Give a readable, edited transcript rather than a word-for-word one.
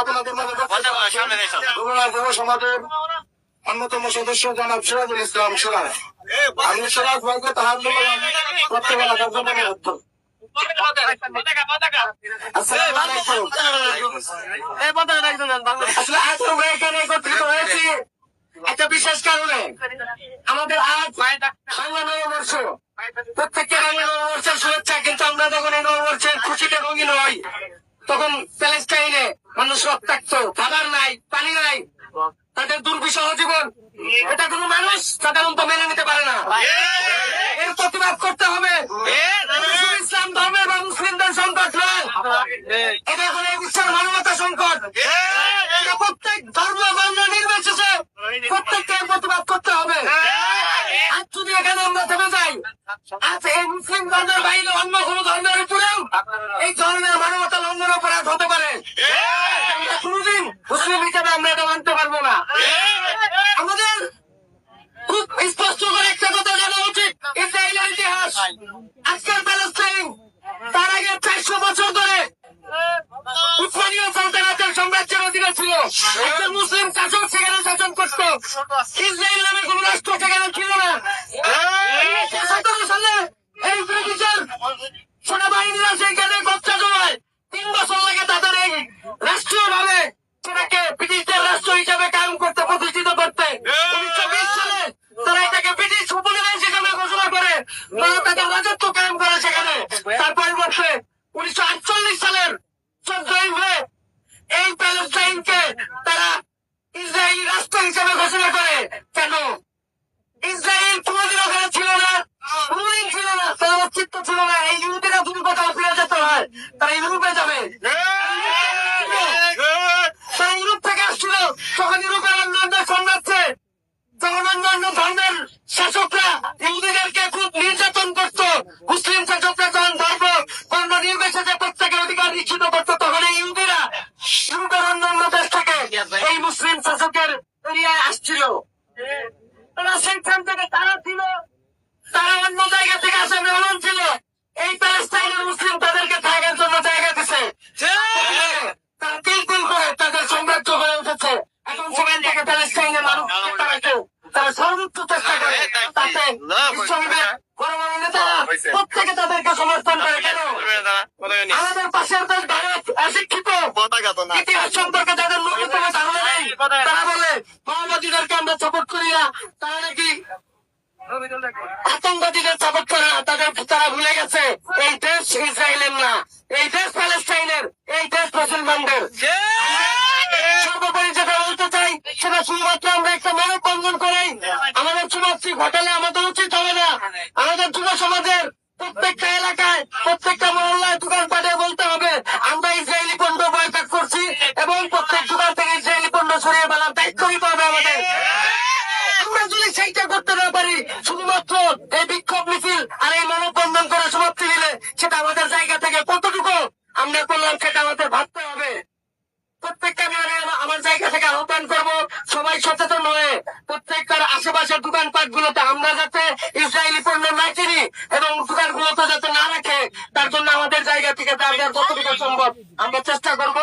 আপনাদের মাঝে যুব সমাজের অন্যতম সদস্য জনাব সিরাজুল ইসলাম সিরাজ। আমি সিরাজ ভাইকে তাহার প্রত্যেক এলাকার জন্য আসলে আজ আমরা এখানে একত্রিত হয়েছি একটা বিশেষ কারণে। আমাদের আজ বাংলা নববর্ষ, প্রত্যেককে বাংলা নববর্ষের শুভেচ্ছা। কিন্তু আমরা যখন এই নববর্ষের খুশিতে রঙিন হই, তখন প্যালেস্টাইনে মানুষ রক্তাক্ত, খাবার নাই, পানি নাই, তাদের দুর্বিষহ জীবন, এটা কোনো মানুষ সাধারণত মেনে নিতে পারে না। এর প্রতিবাদ করতে হবে। ইসলাম ধর্মের বা মুসলিমদের সংকট নয়, এটা এখন এই বিশ্বের মানবতা সংকট। এটা প্রত্যেক ধর্ম বর্ণ নির্বিশেষে প্রত্যেককে প্রতিবাদ করতে হবে। আজ যদি এখানে আমরা থেমে যাই, আজ এই মুসলিম ধর্মের বাইরে অন্য কোন ধর্মের উপরেও এই ধর্মের মানবতা লঙ্ঘন অপরাধ হতে পারে। কোনদিন মুসলিম হিসেবে আমরা এটা মানতে পারবো না। আমাদের খুব স্পষ্ট করে একটা কথা জানা উচিত, ইসরায়েলের ইতিহাস, আজকের প্যালেস্টাইন, তার আগে 400 বছর ধরে উসমানীয় সালতানাতের সাম্রাজ্যের অধীনে ছিল। একজন মুসলিম শাসক সেখানে শাসন করত। ইসরায়েল নামে কোন রাষ্ট্র সেখানে ছিল না। 1917 সালে এই ব্রিটিশের সেনাবাহিনীরা সেখানে কব্জা জমায়। 3 বছর লাগে তাদের এই রাষ্ট্রীয় ভাবে সেটাকে ব্রিটিশদের রাষ্ট্র হিসাবে কায়েম করতে, প্রতিষ্ঠিত করতে। 1920 সালে তারা এটাকে ব্রিটিশ উপনিবেশ হিসাবে ঘোষণা করে, তাদের রাজত্ব কায়েম করে সেখানে। তার পরিবর্তে 1948 সালের 14 মে এই প্যালেস্টাইনকে তারা ইসরায়েলি রাষ্ট্র হিসাবে ঘোষণা করে। কেন? ইসরায়েল কোনদিন ওখানে ছিল না, কোনদিন ছিল না, তার অস্তিত্ব ছিল না। এই ইহুদিরা যদি কোথাও ফিরে যেতে হয়, তারা ইউরোপে যাবে। তারা ইউরোপ থেকে আসছিল, তখন ইউরোপের অন্যান্য সাম্রাজ্যে, তখন অন্যান্য ধর্মের শাসকরা ইহুদিদেরকে খুব নির্যাতন করত। মুসলিম শাসকরা যখন ধর্ম বর্ণ নির্বিশেষে প্রত্যেকের অধিকার নিশ্চিত করত, তখন এই ইহুদিরা ইউরোপের অন্যান্য দেশ থেকে এই মুসলিম শাসকের এরিয়ায় আসছিল। তারা সেইখান থেকে তারা ছিল, তারা অন্য জায়গা থেকে আসে মেহমান ছিল। এই প্যালেস্টাইনের মুসলিম তাদেরকে থাকার জন্য জায়গা দিছে। তারা তিল করে তাদের সাম্রাজ্য গড়ে উঠেছে। এখন সেখান থেকে প্যালেস্টাইনের মানুষ তারা সর্বোচ্চ চেষ্টা করে, তাতে বিশ্ববিদ্যালয়ের বড় বড় নেতারা প্রত্যেকে তাদেরকে সমর্থন করে। কেন? আমাদের পাশের দেশ ভারত অশিক্ষিত, ইতিহাস সম্পর্কে যাদের ন্যূনতম ধারণা নেই, তারা বলে মাওবাদীদেরকে আমরা সাপোর্ট করি না, তারা নাকি আতঙ্কবাদীদের সাপোর্ট করে না। তারা ভুলে গেছে এই দেশ ইসরায়েলের না, এই দেশ প্যালেস্টাইনের, এই দেশ মুসলমানদের। সর্বোপরি যেটা বলতে চাই, সেটা শুধুমাত্র আমরা একটা মানববন্ধন করেই আমাদের সমাজটি ঘটালে আমাদের উচিত হবে না। আমাদের যুব সমাজের প্রত্যেকটা এলাকায়, প্রত্যেকটা মহল্লায়, দোকানপাটে বলতে হবে আমরা ইসরায়েলি পণ্য বয়কট করছি, এবং প্রত্যেক দোকান থেকে ইসরায়েলি পণ্য সরিয়ে ফেলার দায়িত্ব নিতে হবে আমাদের। আমরা যদি সেইটা করতে না পারি, শুধুমাত্র এই বিক্ষোভ মিছিল আর এই মানববন্ধন করে সমাপ্তি দিলে সেটা আমাদের জায়গা থেকে কতটুকু আমরা করলাম সেটা আমাদের ভাবতে হবে। প্রত্যেকটা আমার জায়গা থেকে আহ্বান করবো, সবাই সচেতন হয়ে প্রত্যেকটার আশেপাশের দোকানপাট গুলোতে আমরা যাতে ইসরায়েলি পণ্য না কিনি এবং দোকানগুলোতে যাতে না রাখে, তার জন্য আমাদের জায়গা থেকে যতটুকু সম্ভব আমরা চেষ্টা করবো।